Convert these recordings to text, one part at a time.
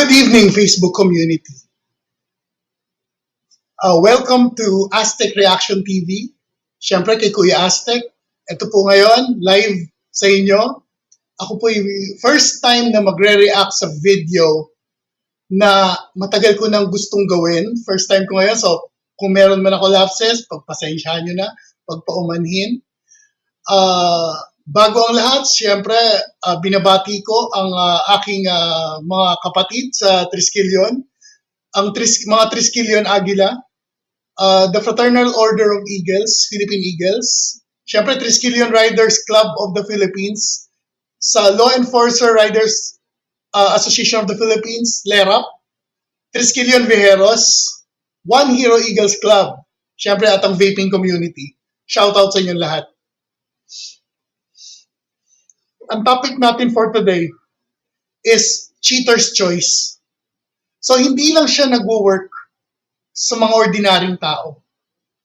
Good evening, Facebook community. Welcome to Aztec Reaction TV. Siyempre kay Kuya Aztec. Ito po ngayon, live sa inyo. Ako po yung first time na magre-react sa video na matagal ko nang gustong gawin. First time ko ngayon. So, kung meron man ako lapses, pagpasensyahan nyo na, pagpaumanhin. Bago ang lahat, siyempre, binabati ko ang aking mga kapatid sa Triskelion, ang mga Triskelion Agila, the Fraternal Order of Eagles, Philippine Eagles, siyempre Triskelion Riders Club of the Philippines, sa Law Enforcer Riders Association of the Philippines, LERAP, Triskelion Vijeros, One Hero Eagles Club, siyempre at ang vaping community. Shoutout sa inyong lahat. Ang topic natin for today is cheater's choice. So, hindi lang siya nagwo-work sa mga ordinaryong tao.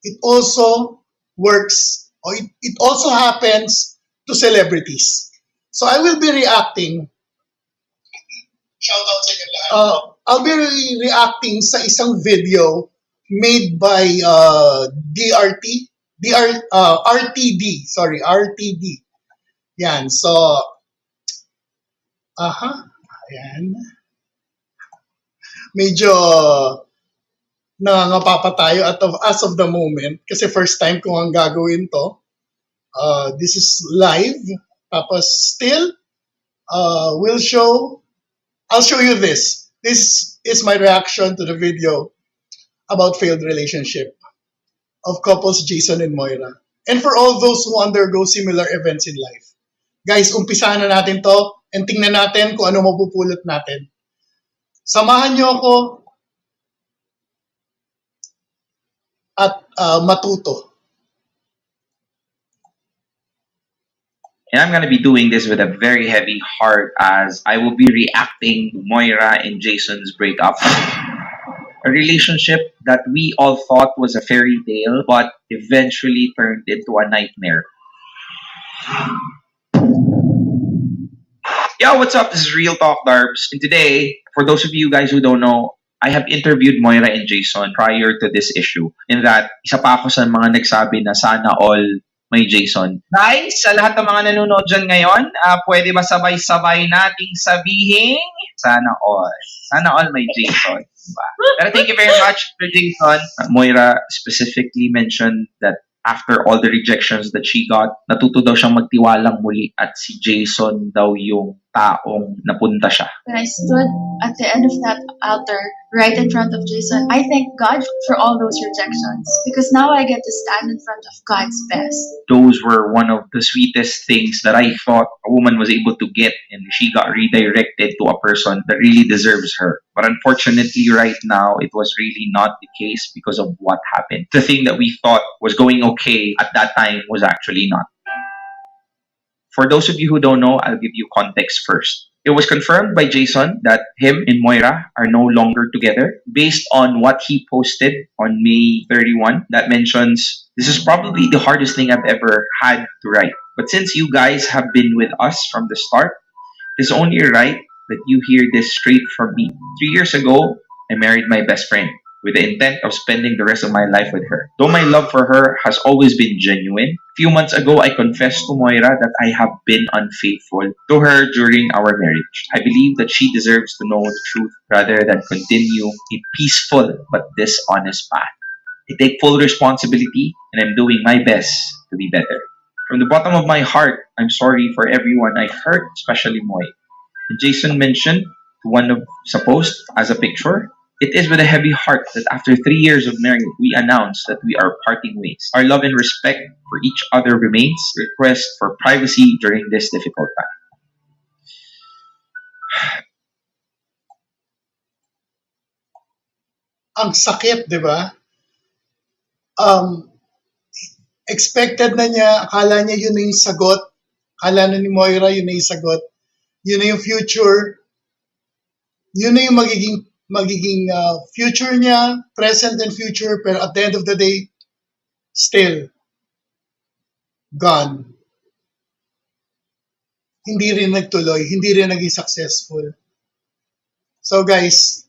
It also works, or it also happens to celebrities. So, I will be reacting. Shoutout sa inyo lahat. I'll be reacting sa isang video made by RTD. Yan, so, ayan. Medyo nangangapa tayo as of the moment kasi first time ko ang gagawin to. This is live. Tapos still, I'll show you this. This is my reaction to the video about failed relationship of couples Jason and Moira. And for all those who undergo similar events in life. Guys, umpisahan na natin to and tingnan natin kung ano mapupulot natin. Samahan niyo ako at matuto. And I'm going to be doing this with a very heavy heart as I will be reacting to Moira and Jason's breakup. A relationship that we all thought was a fairy tale but eventually turned into a nightmare. Yo, what's up? This is Real Talk Darbs. And today, for those of you guys who don't know, I have interviewed Moira and Jason prior to this issue. In that, isa pa ako sa mga nagsabi na sana all may Jason. Guys, sa lahat ng mga nanonood dyan ngayon, pwede ba sabay-sabay nating sabihin, sana all. Sana all may Jason. Diba? Pero thank you very much for Jason. Moira specifically mentioned that after all the rejections that she got, natuto daw siyang magtiwalang muli at si Jason daw yung taong napunta siya. When I stood at the end of that altar, right in front of Jason, I thank God for all those rejections because now I get to stand in front of God's best. Those were one of the sweetest things that I thought a woman was able to get, and she got redirected to a person that really deserves her. But unfortunately, right now, it was really not the case because of what happened. The thing that we thought was going okay at that time was actually not. For those of you who don't know, I'll give you context first. It was confirmed by Jason that him and Moira are no longer together based on what he posted on May 31 that mentions, "This is probably the hardest thing I've ever had to write. But since you guys have been with us from the start, it's only right that you hear this straight from me. 3 years ago, I married my best friend with the intent of spending the rest of my life with her. Though my love for her has always been genuine, a few months ago I confessed to Moira that I have been unfaithful to her during our marriage. I believe that she deserves to know the truth rather than continue a peaceful but dishonest path. I take full responsibility and I'm doing my best to be better. From the bottom of my heart, I'm sorry for everyone I hurt, especially Moy." And Jason mentioned to one of sa post as a picture, "It is with a heavy heart that after 3 years of marriage, we announce that we are parting ways. Our love and respect for each other remains. Request for privacy during this difficult time." Ang sakit, di ba? Expected na niya, akala niya yun na yung sagot. Akala na ni Moira yun na yung sagot. Yun na yung future. Yun na yung magiging future niya, present and future, pero at the end of the day, still gone. Hindi rin nagtuloy, hindi rin naging successful. So guys,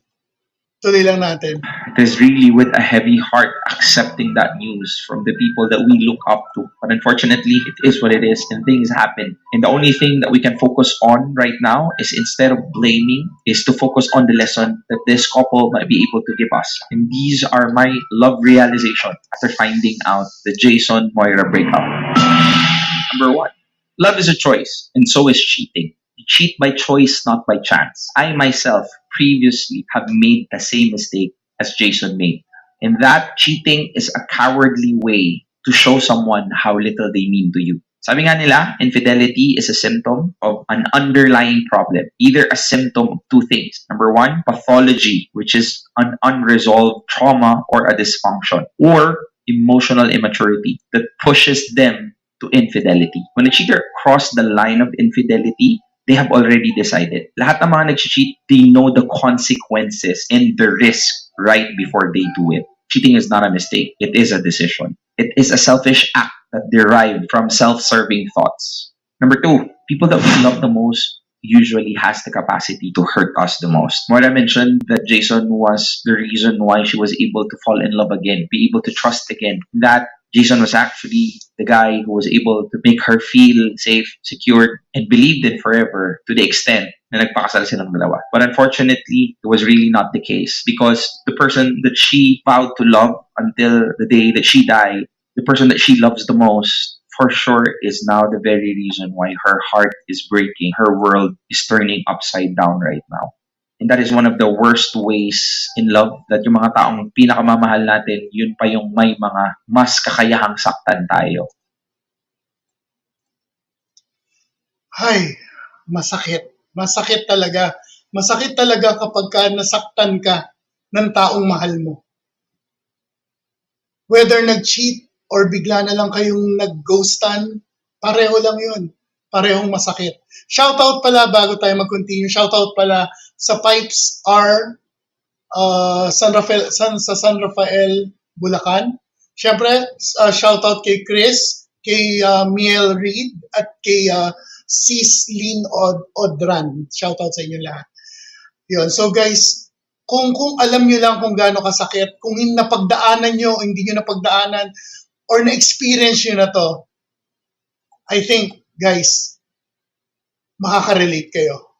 tuloy lang natin. It is really with a heavy heart accepting that news from the people that we look up to. But unfortunately, it is what it is, and things happen. And the only thing that we can focus on right now is, instead of blaming, is to focus on the lesson that this couple might be able to give us. And these are my love realization after finding out the Jason Moira breakup. Number one, love is a choice, and so is cheating. You cheat by choice, not by chance. I myself previously have made the same mistake as Jason made. And that cheating is a cowardly way to show someone how little they mean to you. Sabi nga nila, infidelity is a symptom of an underlying problem, either a symptom of two things. Number one, pathology, which is an unresolved trauma or a dysfunction, or emotional immaturity that pushes them to infidelity. When a cheater crossed the line of infidelity, they have already decided. Lahat ng mga nag-cheat, they know the consequences and the risk right before they do it. Cheating is not a mistake. It is a decision. It is a selfish act that derived from self-serving thoughts. Number two, people that we love the most usually has the capacity to hurt us the most. Moira mentioned that Jason was the reason why she was able to fall in love again, be able to trust again. That Jason was actually the guy who was able to make her feel safe, secured, and believed in forever, to the extent na nagpakasal silang dalawa. But unfortunately, it was really not the case, because the person that she vowed to love until the day that she died, the person that she loves the most, for sure is now the very reason why her heart is breaking, her world is turning upside down right now. And that is one of the worst ways in love, that yung mga taong pinakamamahal natin, yun pa yung may mga mas kakayahang saktan tayo. Ay, masakit. Masakit talaga. Masakit talaga kapag ka nasaktan ka ng taong mahal mo. Whether nag-cheat or bigla na lang kayong nag-ghostan, pareho lang yun. Parehong masakit. Shoutout pala, bago tayo mag-continue, shoutout pala sa Pipes R sa San Rafael, Bulacan. Siyempre, shoutout kay Chris, kay Miel Reed, at kay Sis Lynn Odran. Shoutout sa inyo lahat. Yun. So guys, kung alam nyo lang kung gaano kasakit, kung napagdaanan nyo o hindi nyo napagdaanan, or na-experience nyo na to, I think, guys, makaka-relate kayo.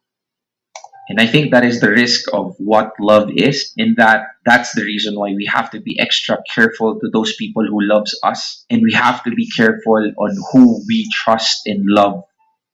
And I think that is the risk of what love is, in that that's the reason why we have to be extra careful to those people who loves us, and we have to be careful on who we trust and love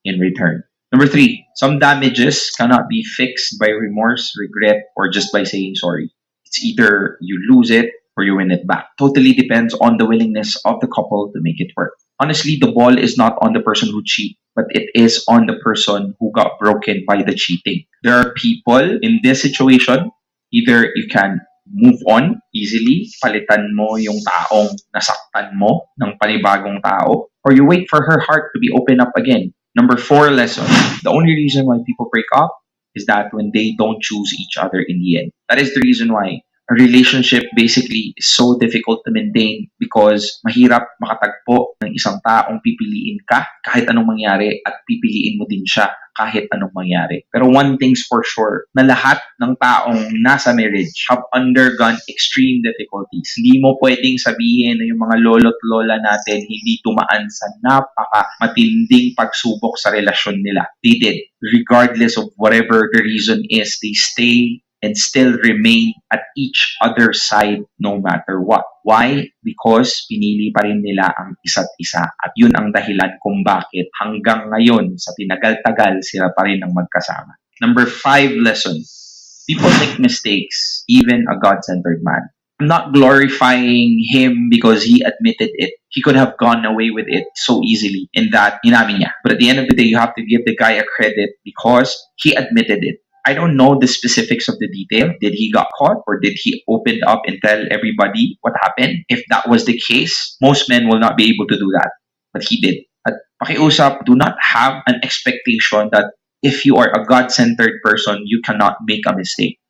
in return. Number three, some damages cannot be fixed by remorse, regret, or just by saying sorry. It's either you lose it or you win it back. Totally depends on the willingness of the couple to make it work. Honestly, the ball is not on the person who cheat, but it is on the person who got broken by the cheating. There are people in this situation, either you can move on easily, palitan mo yung taong nasaktan mo ng panibagong tao, or you wait for her heart to be opened up again. Number four lesson, the only reason why people break up is that when they don't choose each other in the end. That is the reason why a relationship basically is so difficult to maintain, because mahirap makatagpo ng isang taong pipiliin ka kahit anong mangyari, at pipiliin mo din siya kahit anong mangyari. Pero one thing's for sure, na lahat ng taong nasa marriage have undergone extreme difficulties. Hindi mo pwedeng sabihin na yung mga lolo't lola natin hindi tumaan sa napaka matinding pagsubok sa relasyon nila. They did. Regardless of whatever the reason is, they stay and still remain at each other's side no matter what. Why? Because pinili pa rin nila ang isa't isa. At yun ang dahilan kung bakit hanggang ngayon, sa tinagal-tagal, sila pa rin ang magkasama. Number 5 lesson. People make mistakes, even a God-centered man. I'm not glorifying him because he admitted it. He could have gone away with it so easily, in that inamin niya. But at the end of the day, you have to give the guy a credit because he admitted it. I don't know the specifics of the detail. Did he got caught, or did he open up and tell everybody what happened? If that was the case, most men will not be able to do that. But he did. At pakiusap, do not have an expectation that if you are a God-centered person, you cannot make a mistake.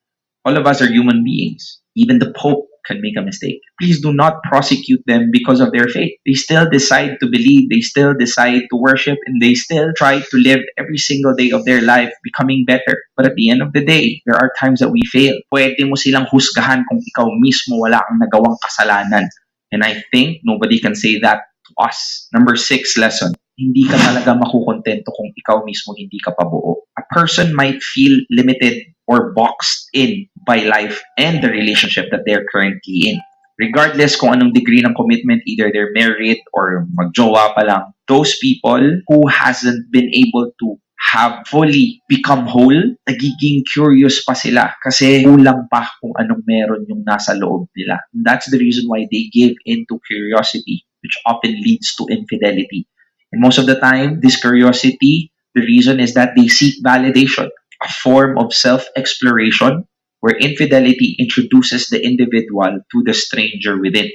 All of us are human beings. Even the Pope can make a mistake. Please do not prosecute them because of their faith. They still decide to believe, they still decide to worship, and they still try to live every single day of their life becoming better. But at the end of the day, there are times that we fail. Pwede mo silang husgahan kung ikaw mismo wala kang nagawang kasalanan. And I think nobody can say that to us. Number 6 lesson. Hindi ka talaga makukontento kung ikaw mismo hindi ka pabuo. A person might feel limited or boxed in by life and the relationship that they're currently in. Regardless kung anong degree ng commitment, either they're married or magjowa pa lang, those people who hasn't been able to have fully become whole, nagiging curious pa sila kasi kulang pa kung anong meron yung nasa loob nila. And that's the reason why they give into curiosity, which often leads to infidelity. And most of the time, this curiosity, the reason is that they seek validation, a form of self-exploration where infidelity introduces the individual to the stranger within.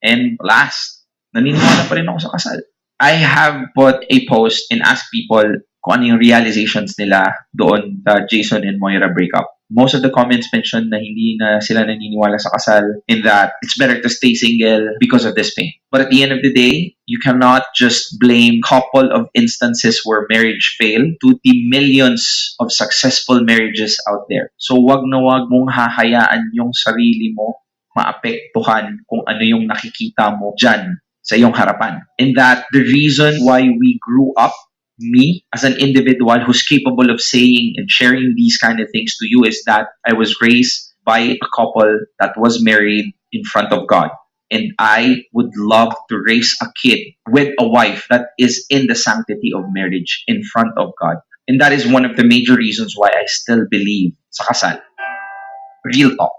And last, naniniwala pa rin ako sa kasal. I have put a post and asked people kung ano yung realizations nila doon sa Jason and Moira breakup. Most of the comments mentioned na hindi na sila naniniwala sa kasal, in that it's better to stay single because of this pain. But at the end of the day, you cannot just blame couple of instances where marriage failed to the millions of successful marriages out there. So wag na wag mong hahayaan yung sarili mo maapektuhan kung ano yung nakikita mo dyan sa iyong harapan. And that the reason why we grew up, me as an individual who's capable of saying and sharing these kind of things to you, is that I was raised by a couple that was married in front of God. And I would love to raise a kid with a wife that is in the sanctity of marriage in front of God. And that is one of the major reasons why I still believe sa kasal. Real talk.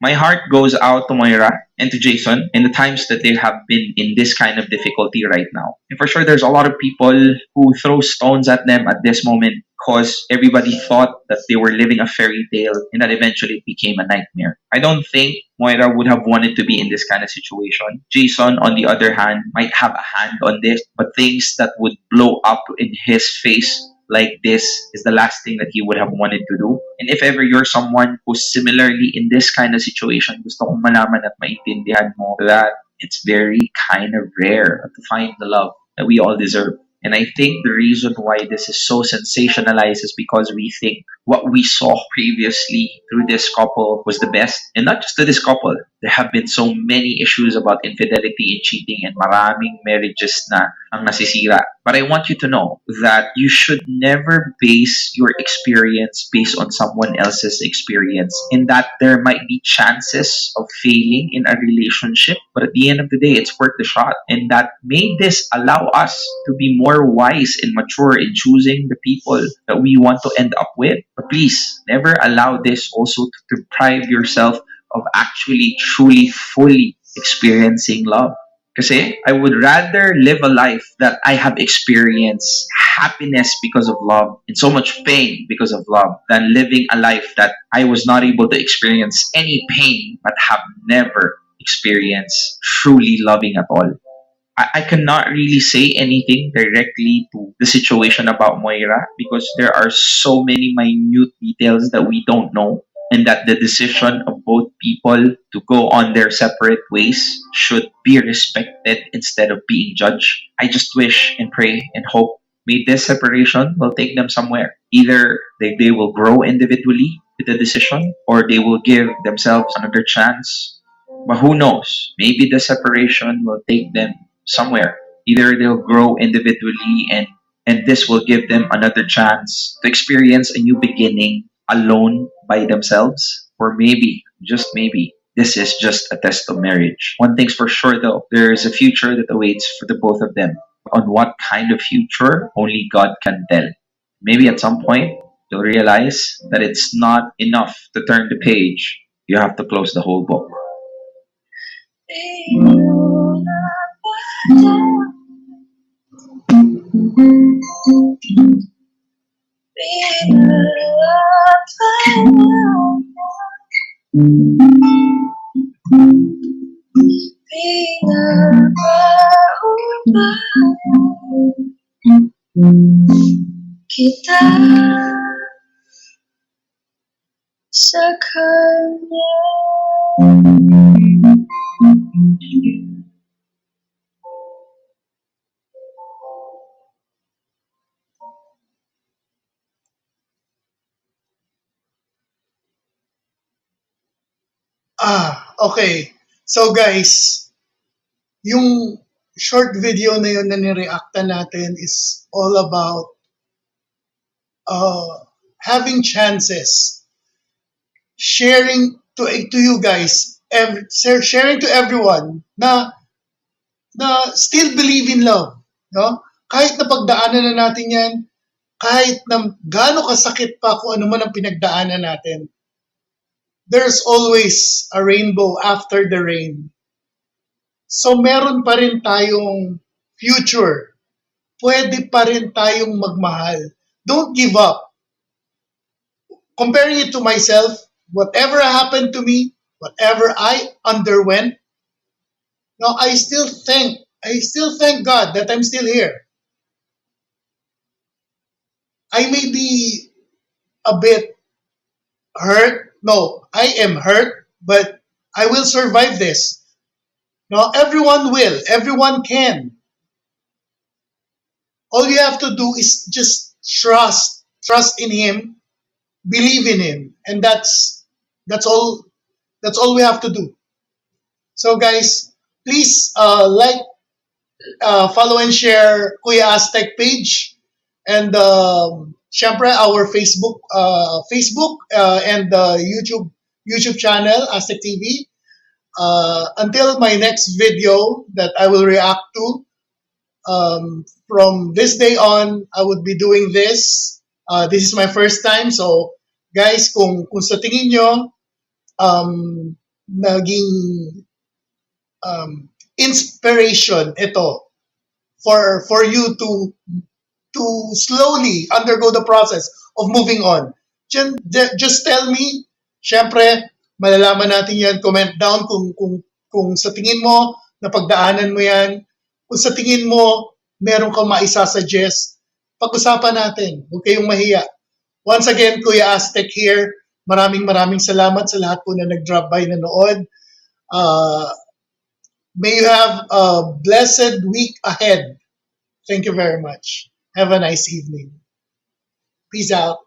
My heart goes out to Moira and to Jason in the times that they have been in this kind of difficulty right now. And for sure, there's a lot of people who throw stones at them at this moment because everybody thought that they were living a fairy tale and that eventually it became a nightmare. I don't think Moira would have wanted to be in this kind of situation. Jason, on the other hand, might have a hand on this, but things that would blow up in his face like this is the last thing that he would have wanted to do. And if ever you're someone who's similarly in this kind of situation, gusto kong malaman at maintindihan mo that it's very kind of rare to find the love that we all deserve. And I think the reason why this is so sensationalized is because we think what we saw previously through this couple was the best. And not just to this couple. There have been so many issues about infidelity and cheating, and maraming marriages na ang nasisira. But I want you to know that you should never base your experience based on someone else's experience. In that there might be chances of failing in a relationship, but at the end of the day, it's worth the shot. And that made this allow us to be more wise and mature in choosing the people that we want to end up with. But please, never allow this also to deprive yourself of actually, truly, fully experiencing love. Kasi I would rather live a life that I have experienced happiness because of love and so much pain because of love than living a life that I was not able to experience any pain but have never experienced truly loving at all. I cannot really say anything directly to the situation about Moira because there are so many minute details that we don't know, and that the decision of both people to go on their separate ways should be respected instead of being judged. I just wish and pray and hope may this separation will take them somewhere. Either they will grow individually with the decision, or they will give themselves another chance. But who knows? Maybe the separation will take them somewhere. Either they'll grow individually and this will give them another chance to experience a new beginning alone by themselves, or maybe, just maybe, this is just a test of marriage. One thing's for sure though, there is a future that awaits for the both of them. On what kind of future, only God can tell. Maybe at some point, you'll realize that it's not enough to turn the page. You have to close the whole book. Kita sa kanya. Okay. So guys, yung short video na yun na nireacta natin is all about having chances, sharing to you guys, sharing to everyone na still believe in love, no? Kahit na pagdaanan na natin 'yan, kahit na gaano kasakit pa kung ano man ang pinagdaanan natin, there's always a rainbow after the rain. So meron pa rin tayong future. Pwede pa rin tayong magmahal. Don't give up. Comparing it to myself, whatever happened to me, whatever I underwent, no, I still thank God that I'm still here. I may be a bit hurt. No, I am hurt, but I will survive this. No, everyone will. Everyone can. All you have to do is just trust in Him, believe in Him, and that's all. That's all we have to do. So, guys, please like, follow, and share Kuya Aztec page, and syempre our Facebook and YouTube channel Aztec TV. Until my next video that I will react to, from this day on, I would be doing this. This is my first time, so guys, kung sa tingin nyo naging inspiration ito for you to slowly undergo the process of moving on, just tell me. Syempre, malalaman natin yan. Comment down kung sa tingin mo napagdaanan mo yan. Kung sa tingin mo meron kang maisa-suggest, pag-usapan natin. Huwag kayong mahiya. Once again, Kuya Aztec here. Maraming salamat sa lahat po na nag-drop by nanood. May you have a blessed week ahead. Thank you very much. Have a nice evening. Peace out.